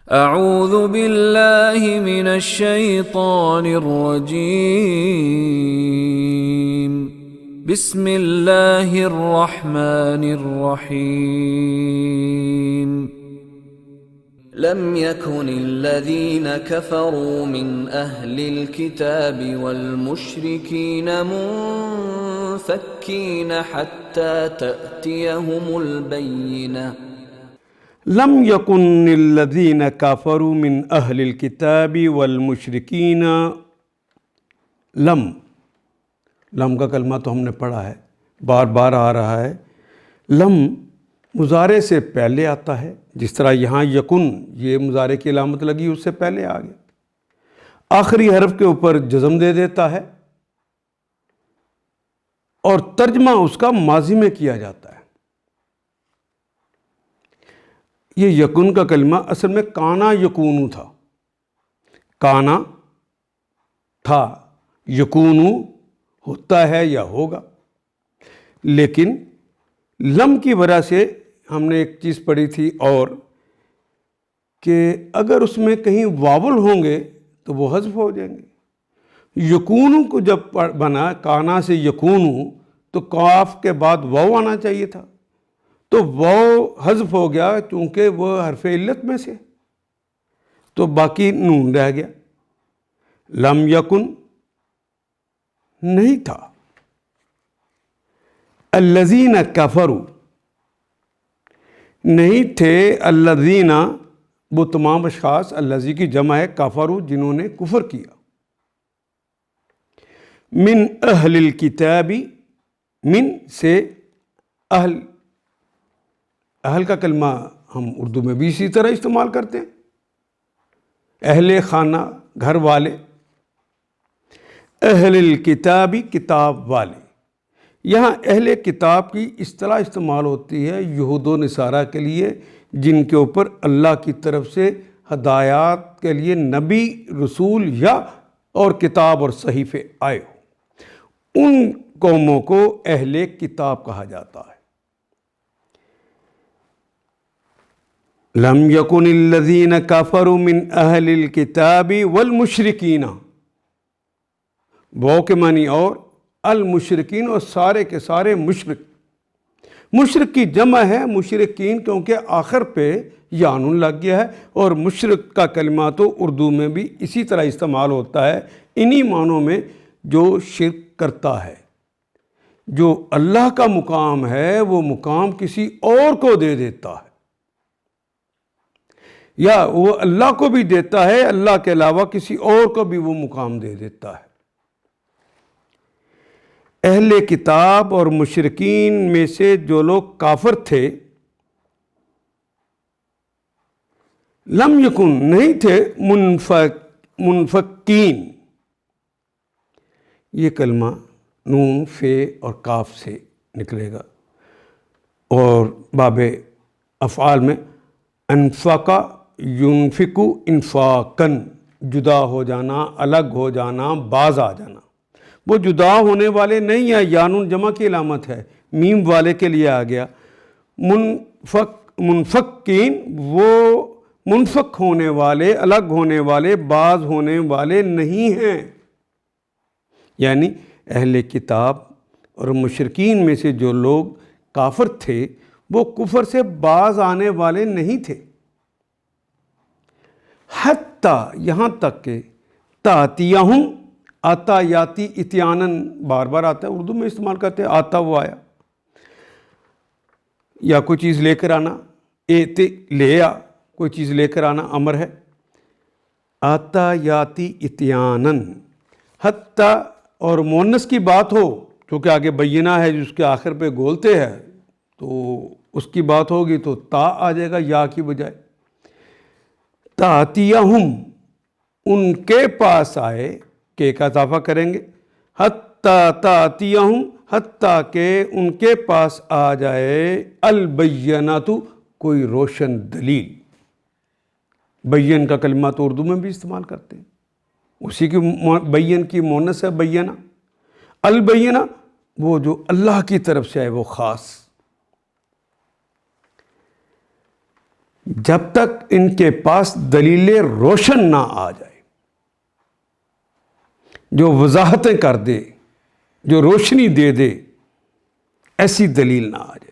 اعوذ باللہ من الشیطان الرجیم بسم اللہ الرحمن الرحیم لم يكن الذين كفروا من أهل الكتاب والمشركين منفكين حتى تأتيهم البينة لم يكن الذين كفروا من اہل الكتاب والمشرکین لم کا کلمہ تو ہم نے پڑھا ہے، بار بار آ رہا ہے۔ لم مضارع سے پہلے آتا ہے، جس طرح یہاں یکن یہ مضارع کی علامت لگی اس سے پہلے آ گیا، آخری حرف کے اوپر جزم دے دیتا ہے اور ترجمہ اس کا ماضی میں کیا جاتا ہے۔ یہ یکن کا کلمہ اصل میں کانا یکونو تھا، کانا تھا، یکونو ہوتا ہے یا ہوگا، لیکن لم کی وجہ سے ہم نے ایک چیز پڑھی تھی اور کہ اگر اس میں کہیں واول ہوں گے تو وہ حذف ہو جائیں گے۔ یکونو کو جب بنا کانا سے یکونو تو کاف کے بعد واو آنا چاہیے تھا، تو واو حذف ہو گیا چونکہ وہ حرف علت میں سے، تو باقی نون رہ گیا۔ لم یکن نہیں تھا، الذین کفروا نہیں تھے، الذین وہ تمام اشخاص، الذی کی جمع ہے کفروا جنہوں نے کفر کیا، من اہل الکتاب، من سے اہل کا کلمہ ہم اردو میں بھی اسی طرح استعمال کرتے ہیں، اہل خانہ، گھر والے، اہل الکتابی کتاب والے۔ یہاں اہل کتاب کی اصطلاح استعمال ہوتی ہے یہود و نصارہ کے لیے جن کے اوپر اللہ کی طرف سے ہدایات کے لیے نبی، رسول یا اور کتاب اور صحیفے آئے ہو، ان قوموں کو اہل کتاب کہا جاتا ہے۔ لم یکن الذین کفروا من اہل الکتاب والمشرکین، واو کے معنی اور، المشرکین اور سارے کے سارے مشرک، مشرک کی جمع ہے مشرکین کیونکہ آخر پہ یانون لگ گیا ہے، اور مشرک کا کلمہ تو اردو میں بھی اسی طرح استعمال ہوتا ہے، انہی معنوں میں جو شرک کرتا ہے، جو اللہ کا مقام ہے وہ مقام کسی اور کو دے دیتا ہے، یا وہ اللہ کو بھی دیتا ہے، اللہ کے علاوہ کسی اور کو بھی وہ مقام دے دیتا ہے۔ اہل کتاب اور مشرکین میں سے جو لوگ کافر تھے، لم یکن نہیں تھے، منفکین، یہ کلمہ نون، فے اور کاف سے نکلے گا، اور باب افعال میں انفقا ینفقو انفاقن، جدا ہو جانا، الگ ہو جانا، باز آ جانا، وہ جدا ہونے والے نہیں ہیں، یانون جمع کی علامت ہے، میم والے کے لیے آ گیا۔ منفقین وہ منفق ہونے والے، الگ ہونے والے، باز ہونے والے نہیں ہیں، یعنی اہل کتاب اور مشرکین میں سے جو لوگ کافر تھے وہ کفر سے باز آنے والے نہیں تھے، حتیٰ یہاں تک کہ تاتیہم، آتا یاتی اتیانن بار بار آتا ہے، اردو میں استعمال کرتے ہیں، آتا وہ آیا، یا کوئی چیز لے کر آنا، لے آ، کوئی چیز لے کر آنا امر ہے، آتا یاتی اتیانن، حتیٰ اور مونس کی بات ہو، کیونکہ آگے بینہ ہے جس کے آخر پہ گولتے ہیں تو اس کی بات ہوگی تو تا آ جائے گا یا کی بجائے، تاتیہم ان کے پاس آئے، کہ کا اضافہ کریں گے، حتیٰ تاتیہم حتیٰ کہ ان کے پاس آ جائے، البینۃ کوئی روشن دلیل، بین کا کلمہ تو اردو میں بھی استعمال کرتے ہیں، اسی کی بین کی مونس ہے بینہ، البینہ وہ جو اللہ کی طرف سے ہے وہ خاص۔ جب تک ان کے پاس دلیل روشن نہ آ جائے، جو وضاحتیں کر دے، جو روشنی دے دے، ایسی دلیل نہ آ جائے۔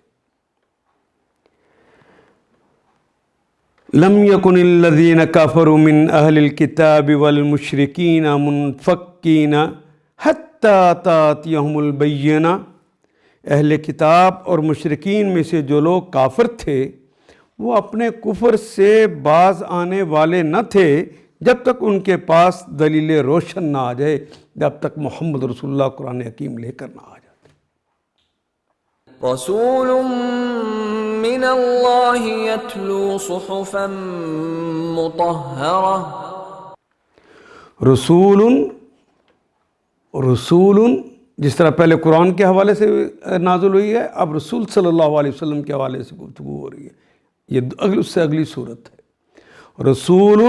لم یکن الذین کفروا من اہل الکتاب والمشرکین منفکین حتی تأتیہم البینہ، اہل کتاب اور مشرکین میں سے جو لوگ کافر تھے وہ اپنے کفر سے باز آنے والے نہ تھے جب تک ان کے پاس دلیل روشن نہ آ جائے، جب تک محمد رسول اللہ قرآن حکیم لے کر نہ آ جاتے۔ رسول من اللہ یتلو صحفا مطہرہ، رسول جس طرح پہلے قرآن کے حوالے سے نازل ہوئی ہے، اب رسول صلی اللہ علیہ وسلم کے حوالے سے گفتگو ہو رہی ہے۔ یہ اس سے اگلی صورت ہے۔ رسول،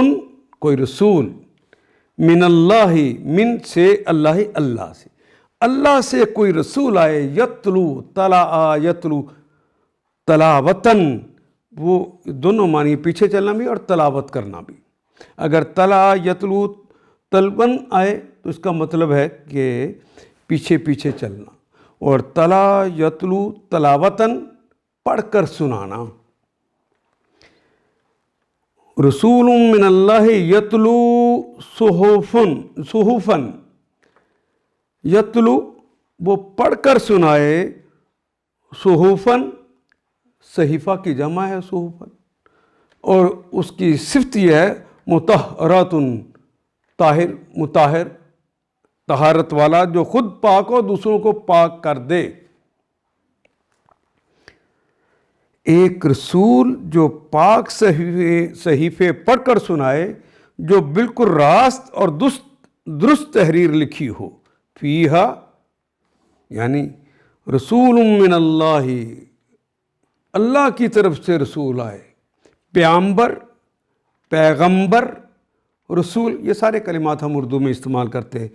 کوئی رسول، من اللہ، من سے اللہ، اللہ سے، اللہ سے کوئی رسول آئے، یتلو، تلا، یتلو تلاوتن، وہ دونوں معنی، پیچھے چلنا بھی اور تلاوت کرنا بھی۔ اگر تلا یتلو تلون آئے تو اس کا مطلب ہے کہ پیچھے پیچھے چلنا، اور تلا یتلو تلاوتن، پڑھ کر سنانا۔ رسول من اللہ یتلو صحفن، یتلو وہ پڑھ کر سنائے، صحفن صحیفہ کی جمع ہے صحفن، اور اس کی صفت یہ ہے مطہرات، طاہر، مطہر، طہارت والا، جو خود پاک ہو دوسروں کو پاک کر دے۔ ایک رسول جو پاک صحیفے پڑھ کر سنائے، جو بالکل راست اور درست تحریر لکھی ہو، فیہا یعنی رسول من اللہ، اللہ کی طرف سے رسول آئے، پیغمبر، رسول، یہ سارے کلمات ہم اردو میں استعمال کرتے ہیں۔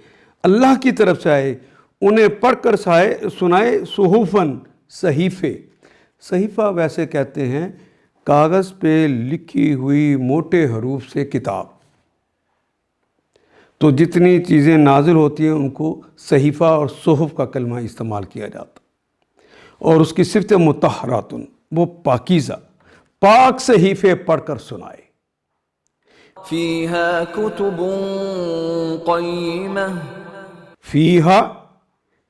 اللہ کی طرف سے آئے، انہیں پڑھ کر سنائے، صحفن صحیفے، صحیفہ ویسے کہتے ہیں کاغذ پہ لکھی ہوئی موٹے حروف سے کتاب، تو جتنی چیزیں نازل ہوتی ہیں ان کو صحیفہ اور صحف کا کلمہ استعمال کیا جاتا، اور اس کی صفت مطہرات، وہ پاکیزہ، پاک صحیفے پڑھ کر سنائے۔ فیہا کتب قیمہ، فیہا،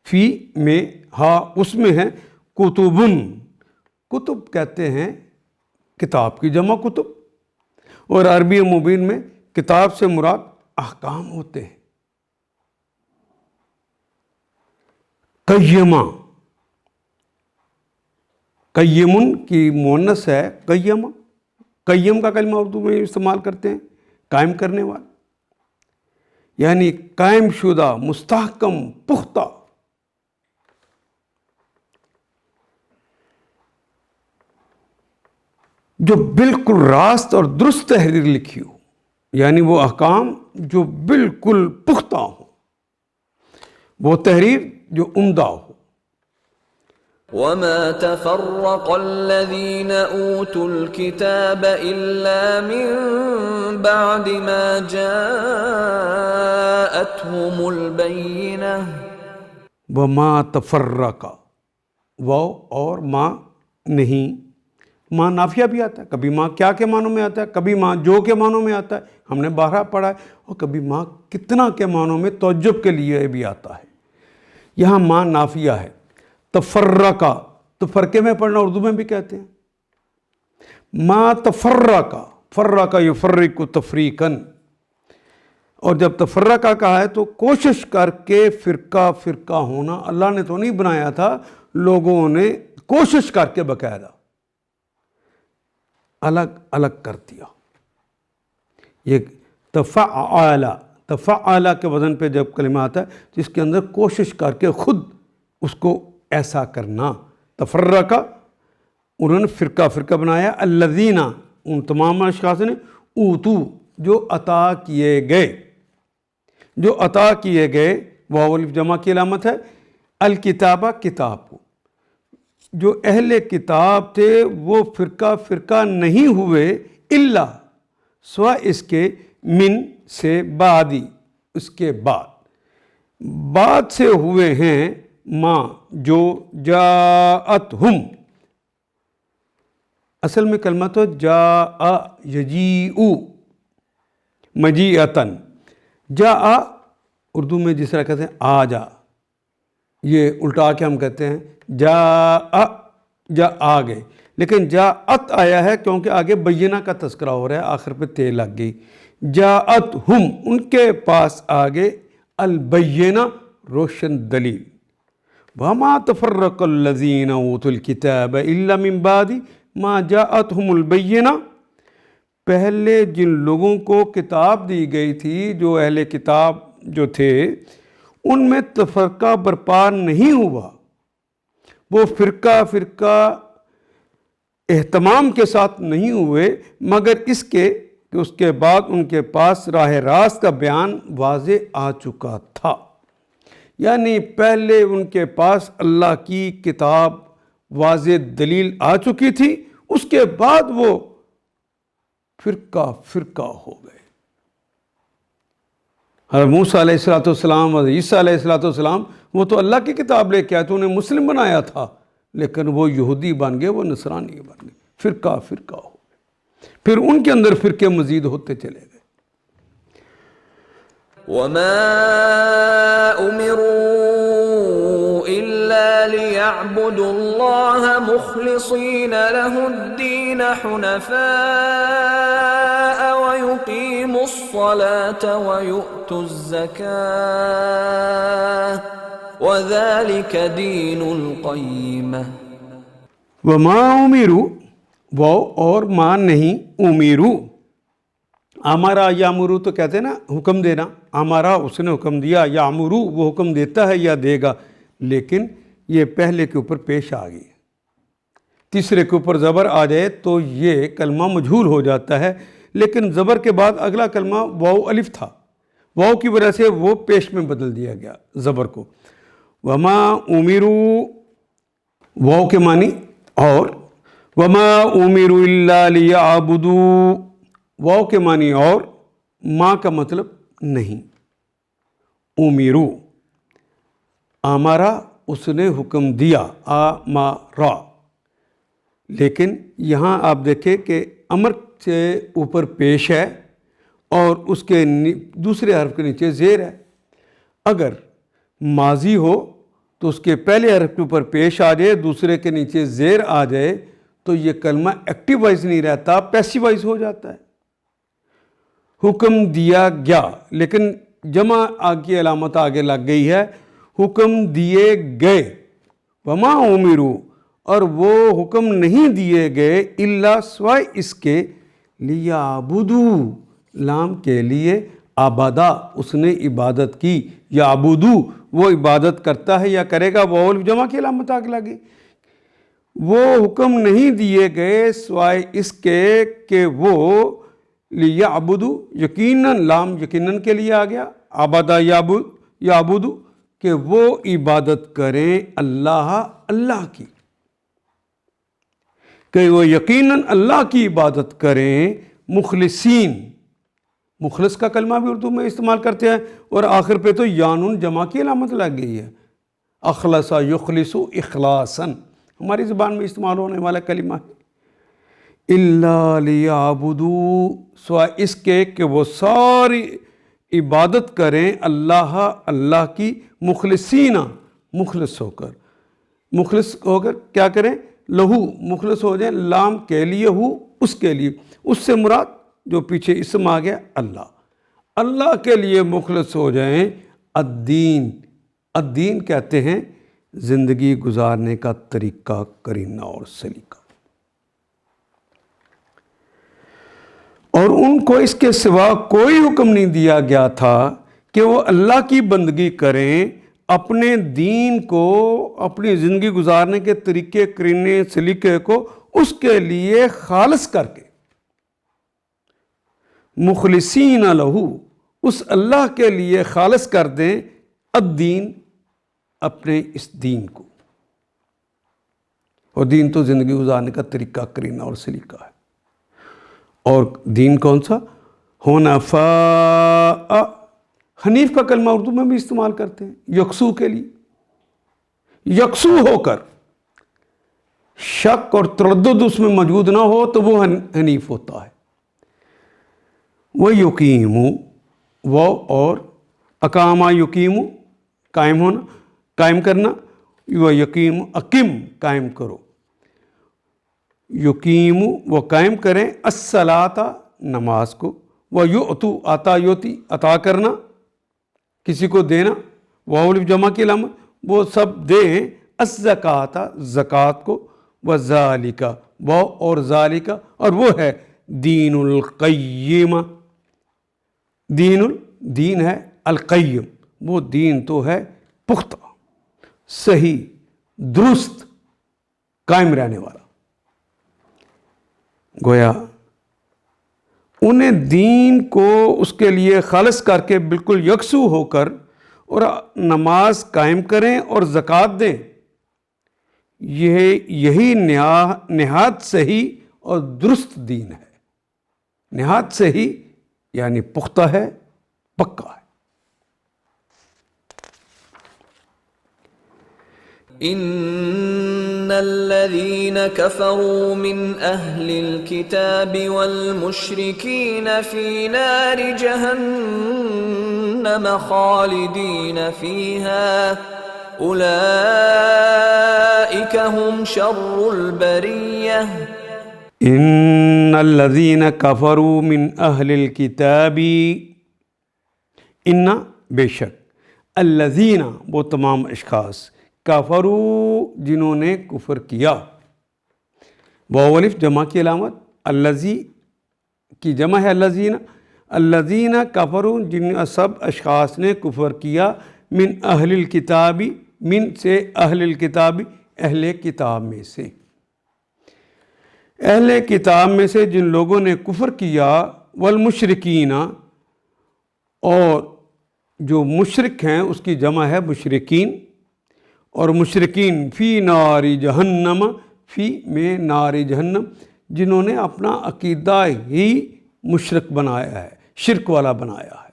فی میں، ہا اس میں ہے، کتبن، کتب کہتے ہیں کتاب کی جمع کتب، اور عربی مبین میں کتاب سے مراد احکام ہوتے ہیں۔ قیمہ، قیمن کی مؤنث ہے قیمہ، قیم کا کلمہ اردو میں استعمال کرتے ہیں، قائم کرنے والا، یعنی قائم شدہ، مستحکم، پختہ۔ جو بالکل راست اور درست تحریر لکھی ہو، یعنی وہ احکام جو بالکل پختہ ہوں، وہ تحریر جو عمدہ ہو۔ وما تفرق الذين اوتوا الكتاب الا من بعد ما جاءتهم البينة، وما تفرق، واو اور ماں نہیں، ماں نافیہ بھی آتا ہے، کبھی ماں کیا کے معنوں میں آتا ہے، کبھی ماں جو کے معنوں میں آتا ہے، ہم نے بارہا پڑھا ہے، اور کبھی ماں کتنا کے معنوں میں تعجب کے لیے بھی آتا ہے۔ یہاں ماں نافیہ ہے۔ تفرقہ، تو فرقے میں پڑھنا اردو میں بھی کہتے ہیں۔ ما تفرقہ، فرقہ یفرق تفریقاً، اور جب تفرقہ کہا ہے تو کوشش کر کے فرقہ فرقہ ہونا، اللہ نے تو نہیں بنایا تھا، لوگوں نے کوشش کر کے باقاعدہ الگ الگ کر دیا۔ یہ تفعل کے وزن پہ جب کلمہ آتا ہے جس کے اندر کوشش کر کے خود اس کو ایسا کرنا، تفرقہ، انہوں نے فرقہ فرقہ بنایا، الذین، ان تمام اشخاص نے، اوتو، جو عطا کیے گئے، جو عطا کیے گئے، واو الف جمع کی علامت ہے، الکتابہ، کتاب کو، جو اہل کتاب تھے وہ فرقہ فرقہ نہیں ہوئے الا سوا اس کے من سے بعدی اس کے بعد سے ہوئے ہیں ماں جو جاءتہم اصل میں کلمہ تو جاء یجیء مجیعتن جاء اردو میں جس طرح کہتے ہیں آ جا یہ الٹا کے ہم کہتے ہیں جا آ گئے لیکن جاءت آیا ہے کیونکہ آگے بینہ کا تذکرہ ہو رہا ہے آخر پہ تے لگ گئی جاءتہم ان کے پاس آگے البینہ روشن دلیل وما تفرق الذین اوتوا الکتاب الا من بعد ما جاءتہم البینہ پہلے جن لوگوں کو کتاب دی گئی تھی جو اہل کتاب جو تھے ان میں تفرقہ برپا نہیں ہوا وہ فرقہ فرقہ اہتمام کے ساتھ نہیں ہوئے مگر اس کے کہ اس کے بعد ان کے پاس راہ راست کا بیان واضح آ چکا تھا یعنی پہلے ان کے پاس اللہ کی کتاب واضح دلیل آ چکی تھی اس کے بعد وہ فرقہ فرقہ ہو گئے حضرت موسیٰ علیہ السلام اور عیسیٰ علیہ السلام وہ تو اللہ کی کتاب لے کے آئے تو انہیں مسلم بنایا تھا لیکن وہ یہودی بن گئے وہ نصرانی بن گئے فرقہ فرقہ ہو گئے پھر ان کے اندر فرقے مزید ہوتے چلے گئے وما امروا الا ليعبدوا الله مخلصين له الدين حنفاء ويقيموا الصلاة ويؤتوا الزكاة وذلك دين القيمة وما امروا وہ اور ما نہیں امیرو امرا یامرو تو کہتے ہیں نا حکم دینا امرا اس نے حکم دیا یامرو وہ حکم دیتا ہے یا دے گا لیکن یہ پہلے کے اوپر پیش آ گئی تیسرے کے اوپر زبر آ جائے تو یہ کلمہ مجہول ہو جاتا ہے لیکن زبر کے بعد اگلا کلمہ واو الف تھا واو کی وجہ سے وہ پیش میں بدل دیا گیا زبر کو وما امیرو واو کے معنی اور وما امیروا الا لیعبدوا واو کے معنی اور ما کا مطلب نہیں امیرو آمارا اس نے حکم دیا آمارا لیکن یہاں آپ دیکھیں کہ امر سے اوپر پیش ہے اور اس کے دوسرے حرف کے نیچے زیر ہے اگر ماضی ہو تو اس کے پہلے حرف کے اوپر پیش آ جائے دوسرے کے نیچے زیر آ جائے تو یہ کلمہ ایکٹیو وائز نہیں رہتا پیسیو وائز ہو جاتا ہے حکم دیا گیا لیکن جمع کی علامت آگے لگ گئی ہے حکم دیے گئے وما امیرو اور وہ حکم نہیں دیے گئے الا سوائے اس کے لیعبدو لام کے لیے عبادہ اس نے عبادت کی یعبدو وہ عبادت کرتا ہے یا کرے گا وہ جمع کی علامت آگے لگی وہ حکم نہیں دیے گئے سوائے اس کے کہ وہ لیعبدو یقیناً لام یقیناً کے لیے آ گیا عبادہ یعبدو کہ وہ عبادت کریں اللہ کی کہ وہ یقیناً اللہ کی عبادت کریں مخلصین مخلص کا کلمہ بھی اردو میں استعمال کرتے ہیں اور آخر پہ تو یانون جمع کی علامت لگ گئی ہے اخلص یخلص اخلاصا ہماری زبان میں استعمال ہونے والا کلمہ ہے الا لیعبدوا سوائے اس کے کہ وہ ساری عبادت کریں اللہ کی مخلصین مخلص ہو کر کیا کریں لہو مخلص ہو جائیں لام کے لیے ہو اس کے لیے اس سے مراد جو پیچھے اسم آ گیا اللہ کے لیے مخلص ہو جائیں الدین کہتے ہیں زندگی گزارنے کا طریقہ کرینہ اور سلیقہ اور ان کو اس کے سوا کوئی حکم نہیں دیا گیا تھا کہ وہ اللہ کی بندگی کریں اپنے دین کو اپنی زندگی گزارنے کے طریقے کرینے سلیقے کو اس کے لیے خالص کر کے مخلصین لہو اس اللہ کے لیے خالص کر دیں الدین اپنے اس دین کو اور دین تو زندگی گزارنے کا طریقہ کرینہ اور سلیقہ ہے. اور دین کون سا؟ حنفاء. حنیف کا کلمہ اردو میں بھی استعمال کرتے ہیں یکسو کے لیے. یکسو ہو کر شک اور تردد اس میں موجود نہ ہو تو وہ حنیف ہوتا ہے. وہ یقیم وہ اور اقامہ یقیم قائم ہونا قائم کرنا. وہ یقیم اقیم قائم کرو. یقیم وہ قائم کریں الصلاۃ نماز کو. وہ یؤتو عطا یوتی عطا کرنا کسی کو دینا. وہ الف جمع کی علامت وہ سب دیں الزکوٰۃ زکوٰۃ کو. وذالک وہ اور ذالک اور وہ ہے دین القیم. دین ہے القیم. وہ دین تو ہے پختہ صحیح درست قائم رہنے والا. گویا انہیں دین کو اس کے لیے خالص کر کے بالکل یکسو ہو کر اور نماز قائم کریں اور زکوٰۃ دیں. یہی نہایت صحیح اور درست دین ہے. نہایت صحیح یعنی پختہ ہے پکا ہے. ان الذين كفروا من اهل الكتاب والمشركين في نار جهنم خالدين فيها اولئك هم شر البرية. ان الذين كفروا من اهل الكتاب ان بے شک الذین وہ تمام اشخاص کفروا جنہوں نے کفر کیا. واو الف جمع کی علامت الذی کی جمع ہے الذین. الذین کفروا جن سب اشخاص نے کفر کیا من اہل الکتاب من سے اہل الکتاب اہل کتاب میں سے. اہل کتاب میں سے جن لوگوں نے کفر کیا والمشرکین اور جو مشرک ہیں اس کی جمع ہے مشرکین. اور مشرکین فی نار جہنم فی میں نار جہنم جنہوں نے اپنا عقیدہ ہی مشرک بنایا ہے شرک والا بنایا ہے.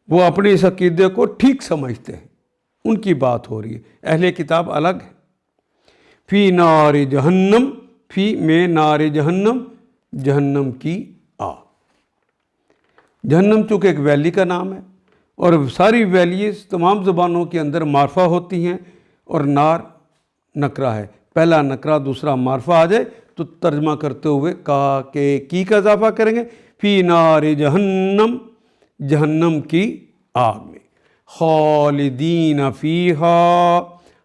وہ اپنے اس عقیدے کو ٹھیک سمجھتے ہیں. ان کی بات ہو رہی ہے. اہل کتاب الگ ہے. فی نار جہنم فی میں نار جہنم جہنم کی آگ. جہنم چونکہ ایک ویلی کا نام ہے اور ساری ویلیز تمام زبانوں کے اندر معرفہ ہوتی ہیں اور نار نکرہ ہے. پہلا نکرہ دوسرا معرفہ آ جائے تو ترجمہ کرتے ہوئے کا کے کی کا اضافہ کریں گے. فی نار جہنم جہنم کی آگ میں خالدین فیہا.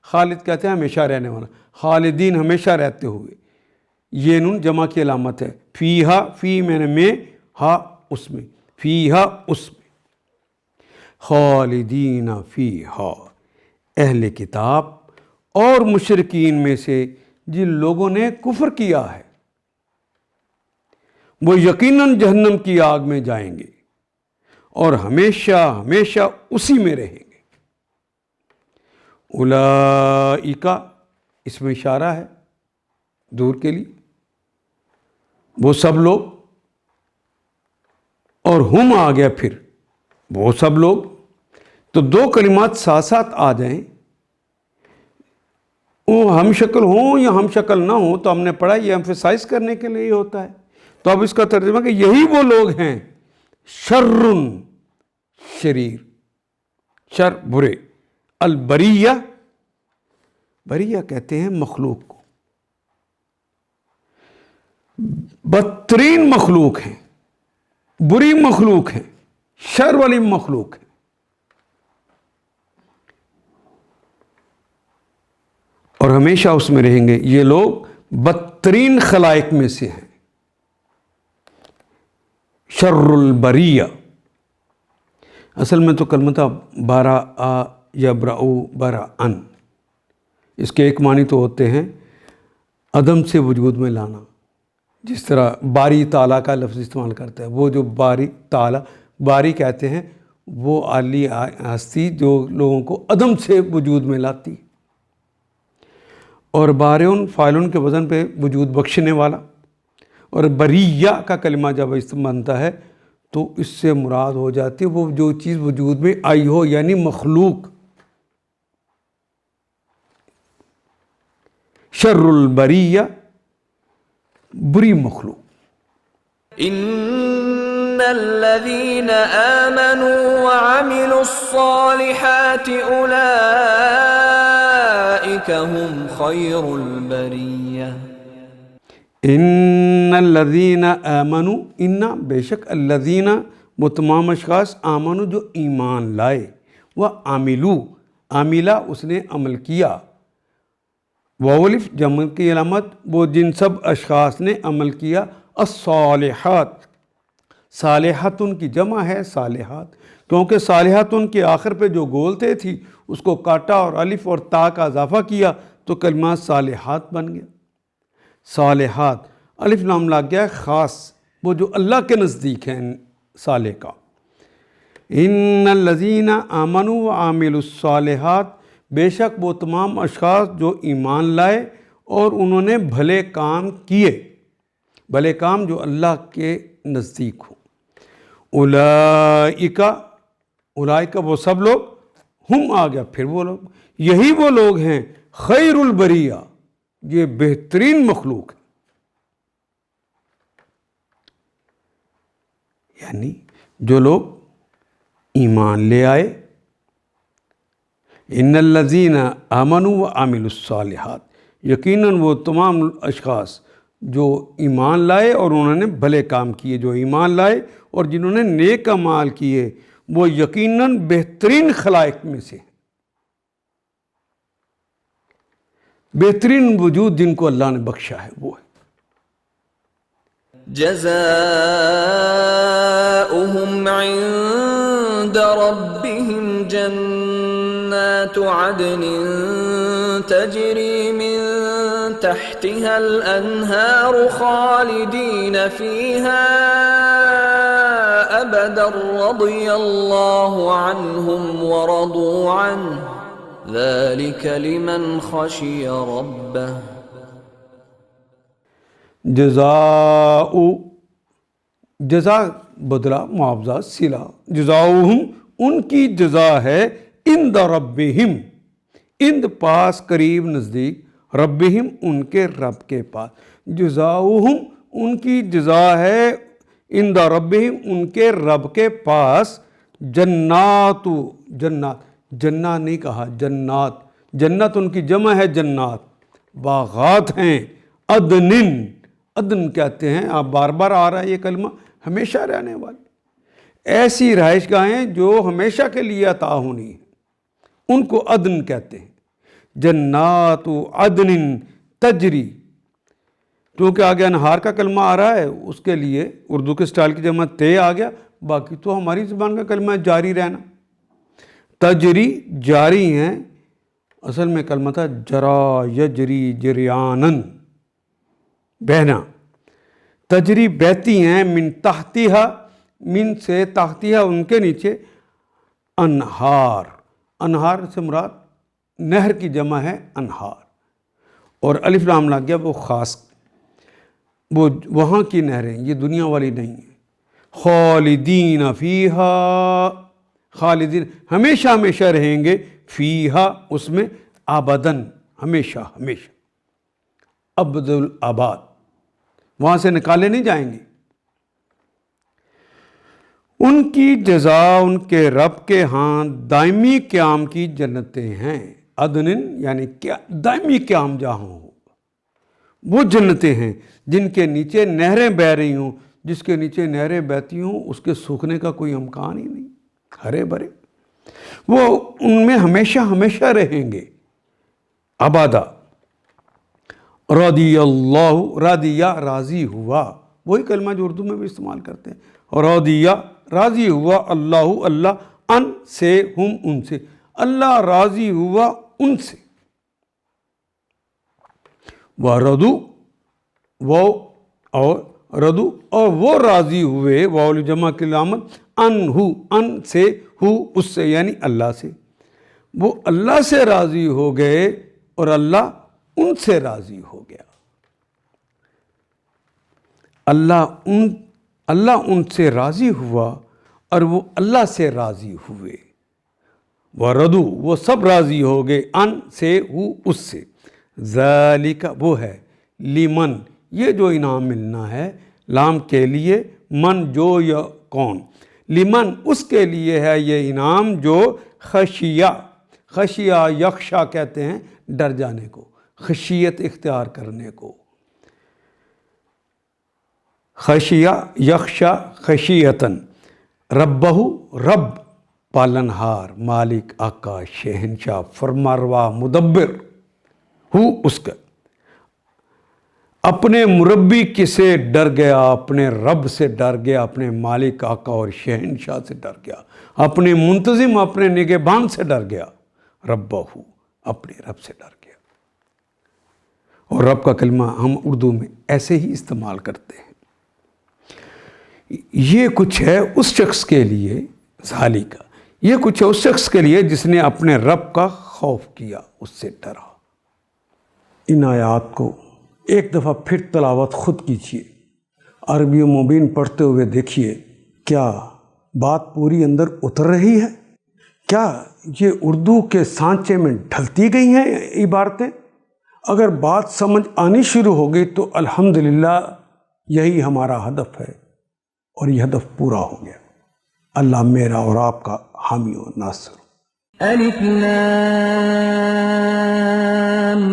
خالد کہتے ہیں ہمیشہ رہنے والا. خالدین ہمیشہ رہتے ہوئے. یہ نون جمع کی علامت ہے. فیہا فی میں ہا اس میں فیہا اس میں خالدین فیہا. اہل کتاب اور مشرکین میں سے جن لوگوں نے کفر کیا ہے وہ یقیناً جہنم کی آگ میں جائیں گے اور ہمیشہ ہمیشہ اسی میں رہیں گے. اولئک اس میں اشارہ ہے دور کے لیے وہ سب لوگ اور ہم آ گیا پھر وہ سب لوگ. تو دو کلمات ساتھ ساتھ آ جائیں وہ ہم شکل ہوں یا ہم شکل نہ ہوں تو ہم نے پڑھا یہ ایمفیسائز کرنے کے لیے ہوتا ہے. تو اب اس کا ترجمہ کہ یہی وہ لوگ ہیں شرٌ شریر شر برے. البریہ بریہ کہتے ہیں مخلوق کو. بدترین مخلوق ہیں بری مخلوق ہیں شر والی مخلوق ہے. اور ہمیشہ اس میں رہیں گے. یہ لوگ بدترین خلائق میں سے ہیں. شر البریہ اصل میں تو کلمہ تھا برا یبرأ برأن. اس کے ایک معنی تو ہوتے ہیں عدم سے وجود میں لانا. جس طرح باری تعالیٰ کا لفظ استعمال کرتا ہے. وہ جو باری تعالیٰ باری کہتے ہیں وہ عالی ہستی جو لوگوں کو عدم سے وجود میں لاتی. اور بارئن فاعلن کے وزن پہ وجود بخشنے والا، اور بریہ کا کلمہ جب بنتا ہے تو اس سے مراد ہو جاتی ہے وہ جو چیز وجود میں آئی ہو، یعنی مخلوق۔ شر البریہ، بری مخلوق۔ ان الذين آمنوا وعملوا الصالحات اولئك هم خير البرية۔ ان الذین آمنوا، ان بے شک الذین وہ تمام اشخاص آمنوا جو ایمان لائے، وہ عاملہ اس نے عمل کیا، واولف جمع کی علامت وہ جن سب اشخاص نے عمل کیا، الصالحات، صالحات ان کی جمع ہے صالحات، کیونکہ صالحات ان کے آخر پہ جو گولتے تھی اس کو کاٹا اور الف اور تا کا اضافہ کیا تو کلمہ صالحات بن گیا۔ صالحات الف لام لگ گیا خاص، وہ جو اللہ کے نزدیک ہیں صالح کا۔ ان الذین آمنوا وعملوا الصالحات، بے شک وہ تمام اشخاص جو ایمان لائے اور انہوں نے بھلے کام کیے، بھلے کام جو اللہ کے نزدیک ہو۔ اولئک وہ سب لوگ، ہم آ گیا پھر وہ لوگ، یہی وہ لوگ ہیں خیر البریہ، یہ بہترین مخلوق ہے۔ یعنی جو لوگ ایمان لے آئے، ان الذین آمنوا وعملوا الصالحات، یقیناً وہ تمام اشخاص جو ایمان لائے اور انہوں نے بھلے کام کیے، جو ایمان لائے اور جنہوں نے نیک اعمال کیے، وہ یقیناً بہترین خلائق میں سے ہیں، بہترین وجود جن کو اللہ نے بخشا ہے وہ ہے۔ جزاؤہم عند ربہم جنات عدن تجری من تحتها الانہار خالدین فیہا ابدا رضی اللہ عنہم ورضوا عنہ ذلك لمن خشی ربہ۔ جزا بدلہ معاوضہ صلہ، جزاؤہم ان کی جزا ہے عند ربہم، عند پاس قریب نزدیک، ربہم ان کے رب کے پاس، جزاؤہم ان کی جزا ہے عند ربہم ان کے رب کے پاس، جنات جنات نہیں کہا جنات، جنت ان کی جمع ہے جنات، باغات ہیں، عدن کہتے ہیں، آپ بار بار آ رہا ہے یہ کلمہ، ہمیشہ رہنے والی، ایسی رہائش گاہیں جو ہمیشہ کے لیے عطا ہونی ہیں، ان کو عدن کہتے ہیں۔ جنات عدن تجری، کیونکہ آگے انہار کا کلمہ آ رہا ہے اس کے لیے اردو کے سٹائل کی جمع تے آ گیا، باقی تو ہماری زبان کا کلمہ ہے جاری رہنا، تجری جاری ہیں، اصل میں کلمہ تھا جرا یجری جریانن، بہنا، تجری بہتی ہیں، من تحتیہا، من سے تحتیہا ان کے نیچے، انہار، انہار سے مراد نہر کی جمع ہے انہار، اور الف لام لگ گیا وہ خاص، وہ وہاں کی نہریں، یہ دنیا والی نہیں ہیں۔ خالدین فیہا، خالدین ہمیشہ ہمیشہ رہیں گے، فیہا اس میں، ابداً ہمیشہ ہمیشہ، ابد الآباد، وہاں سے نکالے نہیں جائیں گے۔ ان کی جزا ان کے رب کے ہاں دائمی قیام کی جنتیں ہیں، عدن یعنی دائمی قیام جہاں ہو، وہ جنتیں ہیں جن کے نیچے نہریں بہہ رہی ہوں، جس کے نیچے نہریں بہتی ہوں اس کے سوکھنے کا کوئی امکان ہی نہیں، ہرے بھرے، وہ ان میں ہمیشہ ہمیشہ رہیں گے، ابدا۔ رضی اللہ، رضیہ راضی ہوا، وہی کلمہ جو اردو میں بھی استعمال کرتے ہیں، رضیہ راضی ہوا، اللہ اللہ، ان سے ہم ان سے، اللہ راضی ہوا ان سے، وردو وہ اور ردو اور وہ راضی ہوئے، واؤ جمع کی علامت، ان سے، ہو اس سے یعنی اللہ سے، وہ اللہ سے راضی ہو گئے اور اللہ ان سے راضی ہو گیا، اللہ ان سے راضی ہوا اور وہ اللہ سے راضی ہوئے۔ وردو، وہ سب راضی ہو گئے، ان سے، ہو اس سے۔ ذالک، وہ ہے، لمن، یہ جو انعام ملنا ہے، لام کے لیے، من جو یا کون، لمن اس کے لیے ہے یہ انعام جو خشیہ، خشیہ یخشا کہتے ہیں ڈر جانے کو، خشیت اختیار کرنے کو، خشیہ یخشا خشیتن، ربہ، رب پالنہار، مالک آقا، شہنشاہ، فرماروا، مدبر، ہو اس کا، اپنے مربی کسے ڈر گیا، اپنے رب سے ڈر گیا، اپنے مالک آقا اور شہنشاہ سے ڈر گیا، اپنے منتظم، اپنے نگہبان سے ڈر گیا، ربہ، اپنے رب سے ڈر گیا۔ اور رب کا کلمہ ہم اردو میں ایسے ہی استعمال کرتے ہیں۔ یہ کچھ ہے اس شخص کے لیے، ذالک، یہ کچھ ہے اس شخص کے لیے جس نے اپنے رب کا خوف کیا، اس سے ڈرا۔ ان آیات کو ایک دفعہ پھر تلاوت خود کیجیے، عربی مبین پڑھتے ہوئے دیکھیے کیا بات پوری اندر اتر رہی ہے، کیا یہ اردو کے سانچے میں ڈھلتی گئی ہیں عبارتیں؟ اگر بات سمجھ آنی شروع ہو گئی تو الحمدللہ یہی ہمارا ہدف ہے، اور یہ ہدف پورا ہو گیا۔ اللہ میرا اور آپ کا حامی و ناصر۔ الف لام